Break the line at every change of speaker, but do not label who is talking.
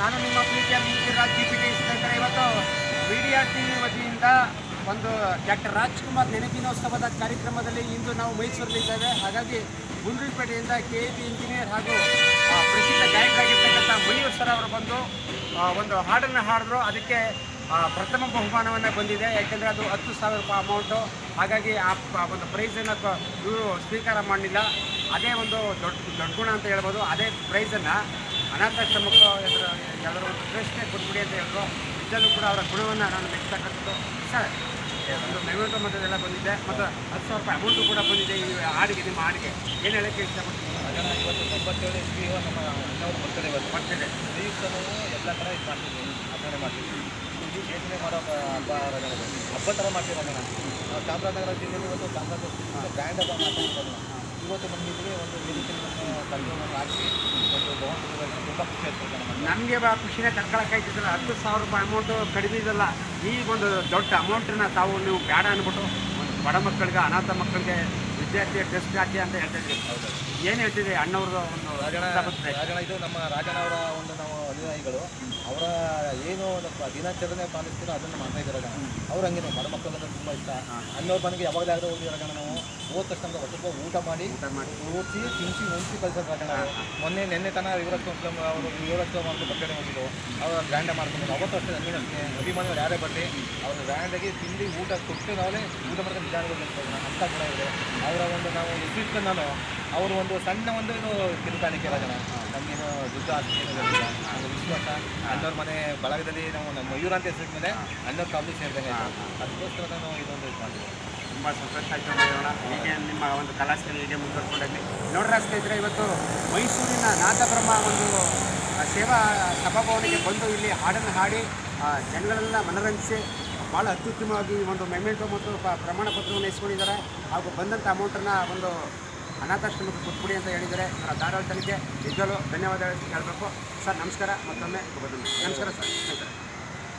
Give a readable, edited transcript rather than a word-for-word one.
ನಾನು ನಿಮ್ಮ ಪ್ರೀತಿಯ ರಾಜ್ ಜಿಪಿಟಿ ಸ್ನೇಹಿತರೆ, ಇವತ್ತು ಮೀಡಿಯಾ ಟಿವಿ ವತಿಯಿಂದ ಒಂದು ಡಾಕ್ಟರ್ ರಾಜ್ಕುಮಾರ್ ನೆನಪಿನೋತ್ಸವದ ಕಾರ್ಯಕ್ರಮದಲ್ಲಿ ಇಂದು ನಾವು ಮೈಸೂರಲ್ಲಿದ್ದೇವೆ. ಹಾಗಾಗಿ ಗುಂಡ್ಲುಪೇಟೆಯಿಂದ KAP ಇಂಜಿನಿಯರ್ ಹಾಗೂ ಪ್ರಸಿದ್ಧ ಗಾಯಕರಾಗಿರ್ತಕ್ಕಂಥ ಮಯೂರ್ ಸರ್ ಅವರು ಬಂದು ಒಂದು ಹಾಡನ್ನು ಹಾಡಿದ್ರು. ಅದಕ್ಕೆ ಪ್ರಥಮ ಬಹುಮಾನವನ್ನು ಬಂದಿದೆ. ಯಾಕೆಂದರೆ ಅದು 10,000 ರೂಪಾಯಿ ಅಮೌಂಟು. ಹಾಗಾಗಿ ಆ ಒಂದು ಪ್ರೈಸನ್ನು ಇವರು ಸ್ವೀಕಾರ ಮಾಡಲಿಲ್ಲ. ಅದೇ ಒಂದು ದೊಡ್ಡ ಗುಣ ಅಂತ ಹೇಳ್ಬೋದು. ಅದೇ ಪ್ರೈಸನ್ನು ಅನಾಥಾಶ್ರಮಕ್ಕೂ ಎಲ್ಲರೂ ಒಂದು ಪ್ರಶ್ನೆ ಕೊಟ್ಬಿಡಿ ಅಂತ ಹೇಳಿದ್ರು. ನಿಜಲ್ಲೂ ಕೂಡ ಅವರ ಗುಣವನ್ನು ನಾನು ಮೆಚ್ಚತಕ್ಕಂಥದ್ದು. ಸರ್, ಒಂದು ಮೆಮೆಂಟೋ ಮಟ್ಟದೆಲ್ಲ ಬಂದಿದೆ ಮತ್ತು 10,000 ರೂಪಾಯಿ ಅಮೌಂಟು ಕೂಡ ಬಂದಿದೆ ಈ ಹಾಡಿಗೆ, ನಿಮ್ಮ ಹಾಡಿಗೆ ಏನು ಹೇಳೋಕ್ಕೆ ಇಷ್ಟಪಡ್ತೀನಿ?
ಅದನ್ನು ಇವತ್ತು 97 ಇಸ್ವಿ ನಮ್ಮ ಅಣ್ಣವರು ಬರ್ತಾರೆ. ಇವತ್ತು ಬರ್ತಿದೆ ದೀಕ್ಷನು ಎಲ್ಲ ಥರ ಇದು ಮಾಡ್ತಿದ್ವಿ, ಆಚರಣೆ ಮಾಡ್ತಿದ್ವಿ. ಇದು ಯೋಚನೆ ಮಾಡೋ ಹಬ್ಬ ಥರ ಮಾಡ್ತೀವಿ. ನಾವು ಚಾಮರಾಜನಗರ ಜಿಲ್ಲೆಯಲ್ಲಿ ಇವತ್ತು ಚಾಮರಾಜನಗರ ಗ್ರ್ಯಾಂಡ್ ಹಬ್ಬ ಮಾಡ್ತಿದ್ದೀವಿ. ಇವತ್ತು ನಮಗೆ ಒಂದು ವೇದಿಕೆಯಲ್ಲಿ ನಮ್ಮ ಕಲ್ಪನೆ ಹಾಕಿ ಒಂದು ಭವನ ತುಂಬ ಖುಷಿ ಆಗ್ತದೆ.
ನಮಗೆ ಖುಷಿನೇ ತಡ್ಕೊಳಕ್ಕಾಯ್ತಿದ್ದಲ್ಲ. 10,000 ರೂಪಾಯಿ ಅಮೌಂಟು ಕಡಿಮೆ ಇದಲ್ಲ. ಈ ಒಂದು ದೊಡ್ಡ ಅಮೌಂಟನ್ನು ನೀವು ಬೇಡ ಅಂದ್ಬಿಟ್ಟು ಒಂದು ಬಡ ಮಕ್ಕಳಿಗೆ, ಅನಾಥ ಮಕ್ಕಳಿಗೆ ವಿದ್ಯಾರ್ಥಿ ಡ್ರೆಸ್ ಹಾಕಿ ಅಂತ ಹೇಳ್ತಿದ್ವಿ. ಹೌದು, ಏನು ಹೇಳ್ತಿದೆ ಅಣ್ಣವ್ರದ್ದು ಒಂದು
ರಾಜಣ್ಣ ಇದು ನಮ್ಮ ರಾಜನವರ ಒಂದು ನಾವು ಅನುಯಾಯಿಗಳು. ಅವರ ಏನು ದಿನಾಚರಣೆ ಪಾಲಿಸ್ತೀರೋ ಅದನ್ನು ಮಾಡ್ತಾ ಇದ್ದಾರೆ. ಅವ್ರು ಹಂಗೇನೆ ಬಡ ಮಕ್ಕಳಂದ್ರೆ ತುಂಬ ಇಷ್ಟ. ಅಣ್ಣವ್ರ ಮನೆಗೆ ಯಾವಾಗಲೇ ಆದರೂ ಹೋಗಿರೋ ನಾವು ಹೋದ ತಕ್ಷಣ ಹೊಟ್ಟೆ ಊಟ ಮಾಡಿ ಓದಿಸಿ ತಿನ್ಸಿ ಮುಂಚಿ ಕಳ್ಸೋದು ರಾಜಣ್ಣ. ನೆನ್ನೆ ತನ ಯುವರಾಜ್ ಅವ್ರದ್ದು ಬರ್ತಡೇ ಹೋಗಿದ್ದು, ಅವ್ರು ಗ್ರ್ಯಾಂಡ ಮಾಡ್ಕೊಂಡು ಅವತ್ತು ಅಷ್ಟೇ ನಮಗೆ ಅಭಿಮಾನಿಗಳು ಯಾರೇ ಬರಲಿ ಅವ್ರು ಗ್ರ್ಯಾಂಡಾಗಿ ತಿಂದು ಊಟ ಕೊಟ್ಟು ನಾವೇ ಊಟ ಮಾಡ್ಕೊಂಡು ನಿಧಾನಗಳು ಅಂತ ಗುಣ ಇದೆ ಅವರ ಒಂದು. ನಾವು ಎಷ್ಟಿಟ್ಟು ನಾನು ಅವರು ಒಂದು ಸಣ್ಣ ಒಂದು ಇದು ಕಿರುಕಾಣಿಕೆ ರಾಜಣ್ಣ. ನಮಗೇನು ದುಡ್ಡು ಆಸ್ತಿ ಏನು ಇರಲಿಲ್ಲ. ಒಂದು ವಿಶ್ವಾಸ ಅಣ್ಣವ್ರ ಮನೆ ಬಳಗದಲ್ಲಿ ನಾವು ನಮ್ಮ ಮಯೂರ ಅಂತ ಹೆಸರಿದ ಮೇಲೆ ಅಣ್ಣವ್ರ ಕಾಬಲಿ ಸೇರಿದಂಗೆ ಅದಕ್ಕೋಸ್ಕರ ನಾವು ಇದೊಂದು ಇದು ಮಾಡಿದ್ವಿ.
ತುಂಬ ಸಂತೋಷ ಆಯಿತು ನೋಡೋಣ. ಹೀಗೆ ನಿಮ್ಮ ಒಂದು ಕಲಾಸೇನೆ ಹೀಗೆ ಮುಂದುವರ್ಕೊಂಡಾಗಲಿ. ನೋಡ್ರಿ ಸ್ನೇಹಿತರೆ, ಇವತ್ತು ಮೈಸೂರಿನ ನಾದಬ್ರಹ್ಮ ಒಂದು ಸೇವಾ ಸಭಾಭವನಿಗೆ ಬಂದು ಇಲ್ಲಿ ಹಾಡನ್ನು ಹಾಡಿ ಜನಗಳೆಲ್ಲ ಮನರಂಜಿಸಿ ಭಾಳ ಅತ್ಯುತ್ತಮವಾಗಿ ಒಂದು ಮೆಮೆಂಟೋ ಮತ್ತು ಪ್ರಮಾಣ ಪತ್ರವನ್ನು ಇಸ್ಕೊಂಡಿದ್ದಾರೆ. ಹಾಗೂ ಬಂದಂಥ ಅಮೌಂಟನ್ನು ಒಂದು ಅನಾಥಾಶ್ರಮಕ್ಕೆ ಕೊಟ್ಬಿಡಿ ಅಂತ ಹೇಳಿದ್ದಾರೆ. ಅವರ ಧಾರಾವಾಹಿಗಳಿಗೆ ನಿಜವೂ ಧನ್ಯವಾದ ಹೇಳಬೇಕು. ಸರ್ ನಮಸ್ಕಾರ, ಮತ್ತೊಮ್ಮೆ ನಮಸ್ಕಾರ ಸರ್.